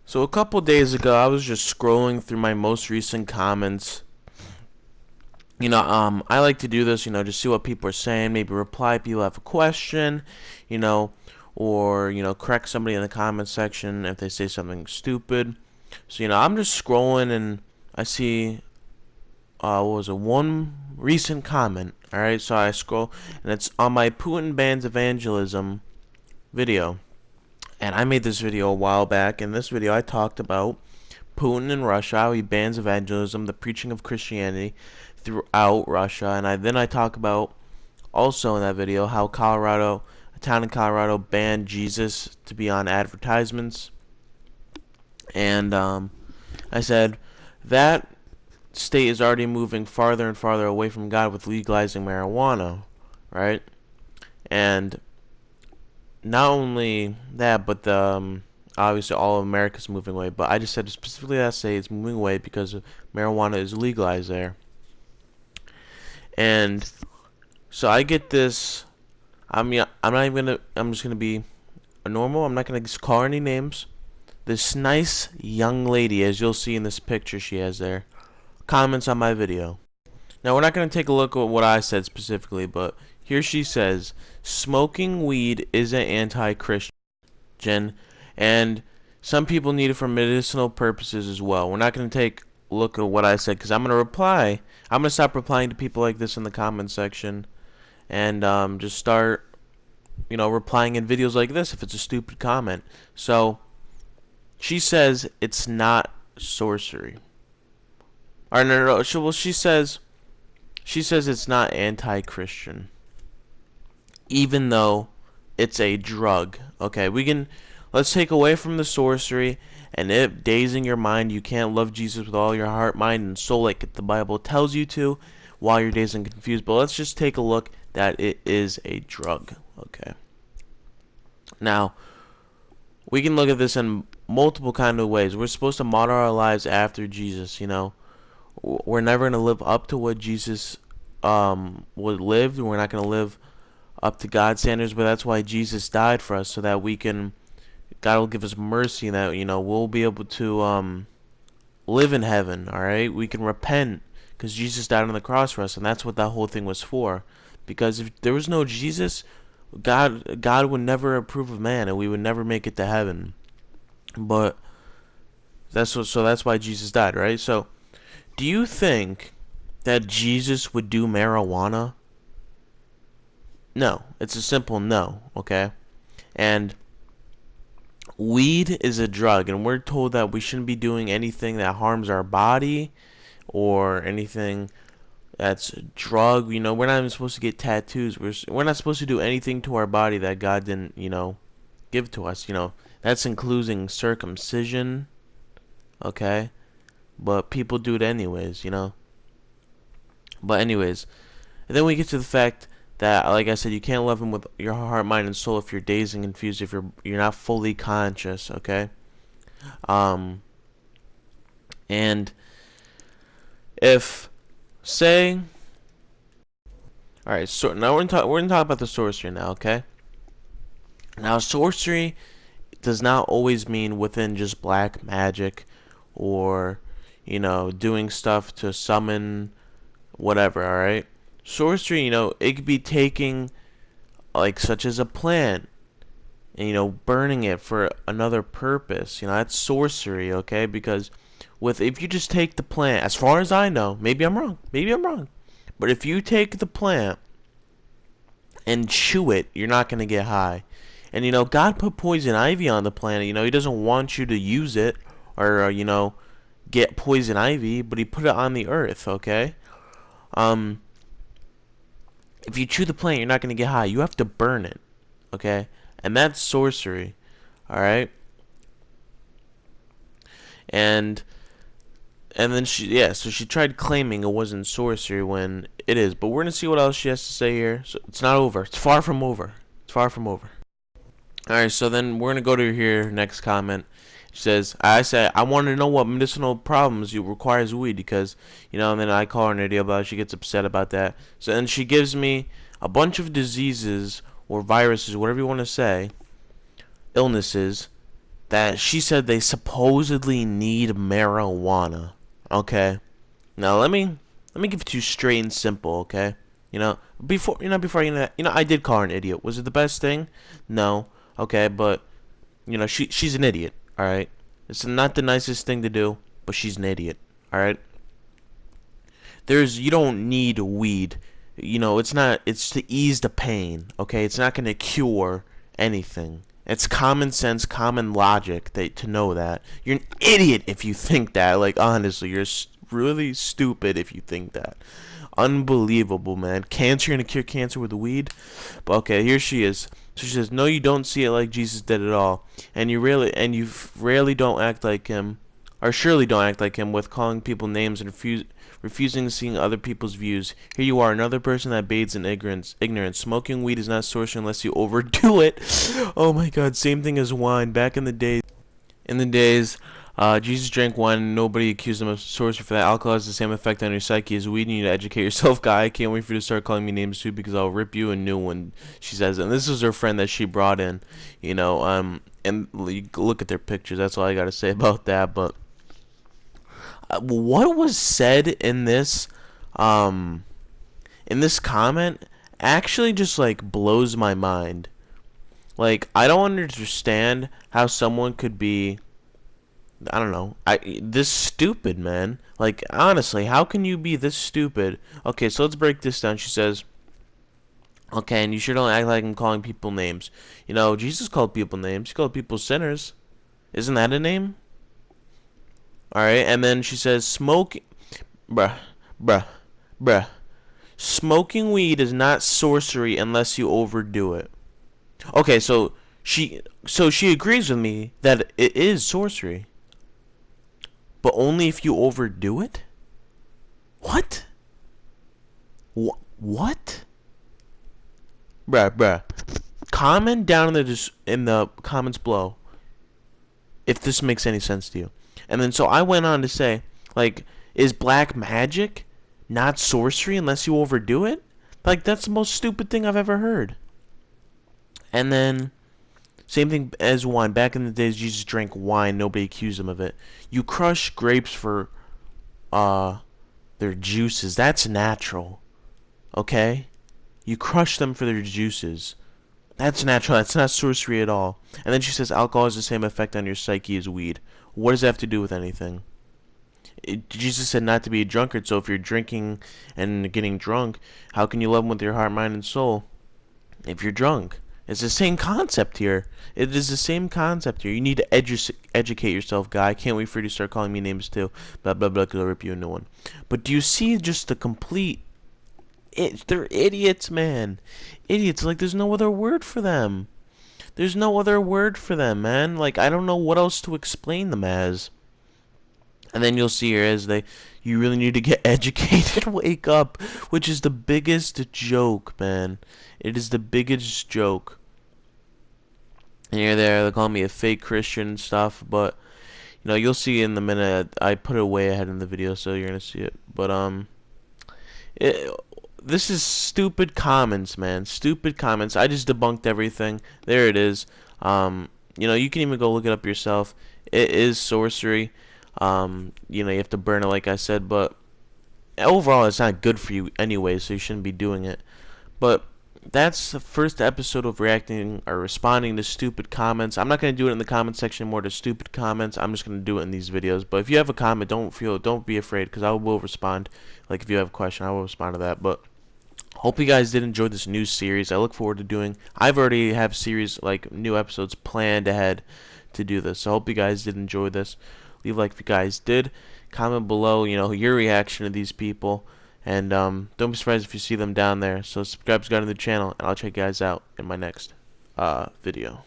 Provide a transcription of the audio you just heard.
So a couple days ago, I was just scrolling through my most recent comments. I like to do this, just see what people are saying, maybe reply if people have a question, you know, or, correct somebody in the comment section if they say something stupid. So, I'm just scrolling and I see, what was it, one recent comment, alright? So I scroll and it's on my Putin bans evangelism video. And I made this video a while back. In this video, I talked about Putin in Russia, how he bans evangelism, the preaching of Christianity throughout Russia, and I talk about also in that video how a town in Colorado banned Jesus to be on advertisements, and I said that state is already moving farther and farther away from God with legalizing marijuana, right? And not only that, but obviously all of America is moving away. But I just said specifically that state is moving away because marijuana is legalized there. And so I get this. I'm not even gonna. I'm just gonna be a normal. I'm not gonna call her any names. This nice young lady, as you'll see in this picture she has there, comments on my video. Now we're not gonna take a look at what I said specifically, but here she says, "Smoking weed isn't anti-Christian, and some people need it for medicinal purposes as well." We're not gonna take a look at what I said because I'm gonna reply. I'm gonna stop replying to people like this in the comment section and just start, replying in videos like this if it's a stupid comment. So she says it's not sorcery. Or no. She says it's not anti-Christian, even though it's a drug. Okay, let's take away from the sorcery and it dazing your mind. You can't love Jesus with all your heart, mind, and soul like the Bible tells you to while you're dazed and confused. But let's just take a look that it is a drug. Okay. Now, we can look at this in multiple kind of ways. We're supposed to model our lives after Jesus, We're never going to live up to what Jesus would live. We're not going to live up to God's standards, but that's why Jesus died for us, so that God will give us mercy, and that, we'll be able to live in heaven, alright? We can repent, because Jesus died on the cross for us, and that's what that whole thing was for. Because if there was no Jesus, God would never approve of man, and we would never make it to heaven. But that's why Jesus died, right? So, do you think that Jesus would do marijuana? No. It's a simple no, okay? And weed is a drug, and we're told that we shouldn't be doing anything that harms our body or anything that's a drug. We're not even supposed to get tattoos. We're not supposed to do anything to our body that God didn't, give to us. That's including circumcision, okay? But people do it anyways. But anyways, and then we get to the fact that, like I said, you can't love him with your heart, mind, and soul if you're dazed and confused, if you're not fully conscious, okay? Um, and if say, all right, so now we're gonna talk about the sorcery now, okay? Now sorcery does not always mean within just black magic, or doing stuff to summon whatever. All right, sorcery, it could be taking, like, such as a plant, and burning it for another purpose. That's sorcery, okay? Because if you just take the plant, as far as I know, maybe I'm wrong, but if you take the plant and chew it, you're not gonna get high. And God put poison ivy on the planet. He doesn't want you to use it, or get poison ivy, but he put it on the earth, okay? Um if you chew the plant, you're not gonna get high. You have to burn it, okay? And that's sorcery, all right? And then so she tried claiming it wasn't sorcery when it is. But we're gonna see what else she has to say here. So it's not over. It's far from over. It's far from over. All right. So then we're gonna go to here next comment. She says, I said, I want to know what medicinal problems you requires weed, because, and then I call her an idiot about it. She gets upset about that. So then she gives me a bunch of diseases or viruses, whatever you want to say, illnesses, that she said they supposedly need marijuana. Okay. Now let me give it to you straight and simple, okay? Before I get into that, I did call her an idiot. Was it the best thing? No. Okay, but she's an idiot, all right? It's not the nicest thing to do, but she's an idiot, all right? You don't need weed. It's to ease the pain, okay? It's not going to cure anything. It's common sense, common logic to know that. You're an idiot if you think that. Like, honestly, you're really stupid if you think that. Unbelievable, man. Cancer, you're going to cure cancer with weed? But okay, here she is. So she says, no, you don't see it like Jesus did at all. And you rarely don't act like him, or surely don't act like him with calling people names and refusing seeing other people's views. Here you are, another person that bathes in ignorance. Smoking weed is not sorcery unless you overdo it. Oh my god, same thing as wine. Back in the days, Jesus drank wine and nobody accused him of sorcery for that. Alcohol has the same effect on your psyche as weed. You need to educate yourself, guy. I can't wait for you to start calling me names too, because I'll rip you a new one, she says. And this is her friend that she brought in, and you look at their pictures. That's all I gotta say about that. But what was said in this comment actually just like blows my mind. Like, I don't understand how someone could be, I don't know, this stupid, man. Like, honestly, how can you be this stupid? Okay, so let's break this down. She says, okay, and you sure don't act like I'm calling people names. Jesus called people names. He called people sinners. Isn't that a name? Alright, and then she says, bruh, bruh, bruh. Smoking weed is not sorcery unless you overdo it. Okay, so she agrees with me that it is sorcery, but only if you overdo it? What? What? Bruh. Comment down in the comments below if this makes any sense to you. And then so I went on to say, like, is black magic not sorcery unless you overdo it? Like, that's the most stupid thing I've ever heard. And then, same thing as wine. Back in the days, Jesus drank wine. Nobody accused him of it. You crush grapes for their juices. That's natural. Okay? You crush them for their juices. That's natural. That's not sorcery at all. And then she says alcohol has the same effect on your psyche as weed. What does that have to do with anything? Jesus said not to be a drunkard, so if you're drinking and getting drunk, how can you love him with your heart, mind, and soul if you're drunk? It's the same concept here. It is the same concept here. You need to educate yourself, guy. I can't wait for you to start calling me names too. Blah, blah, blah, because I'll rip you a new one. But do you see just the complete... They're idiots, man. Idiots. Like, there's no other word for them. There's no other word for them, man. Like, I don't know what else to explain them as. And then you'll see here as you really need to get educated, wake up, which is the biggest joke, man. It is the biggest joke. And you're there, they're calling me a fake Christian and stuff, but, you'll see in the minute. I put it way ahead in the video, so you're gonna see it. But, this is stupid comments, man. Stupid comments. I just debunked everything. There it is. You can even go look it up yourself. It is sorcery. You have to burn it, like I said, but overall it's not good for you anyway, so you shouldn't be doing it. But that's the first episode of reacting or responding to stupid comments. I'm not going to do it in the comment section more to stupid comments. I'm just going to do it in these videos. But if you have a comment, don't be afraid, because I will respond. Like, if you have a question, I will respond to that. But hope you guys did enjoy this new series. I look forward to doing. I've already have series, like, new episodes planned ahead to do this. So I hope you guys did enjoy this. Leave a like if you guys did. Comment below, your reaction to these people. And don't be surprised if you see them down there. So subscribe to the channel, and I'll check you guys out in my next video.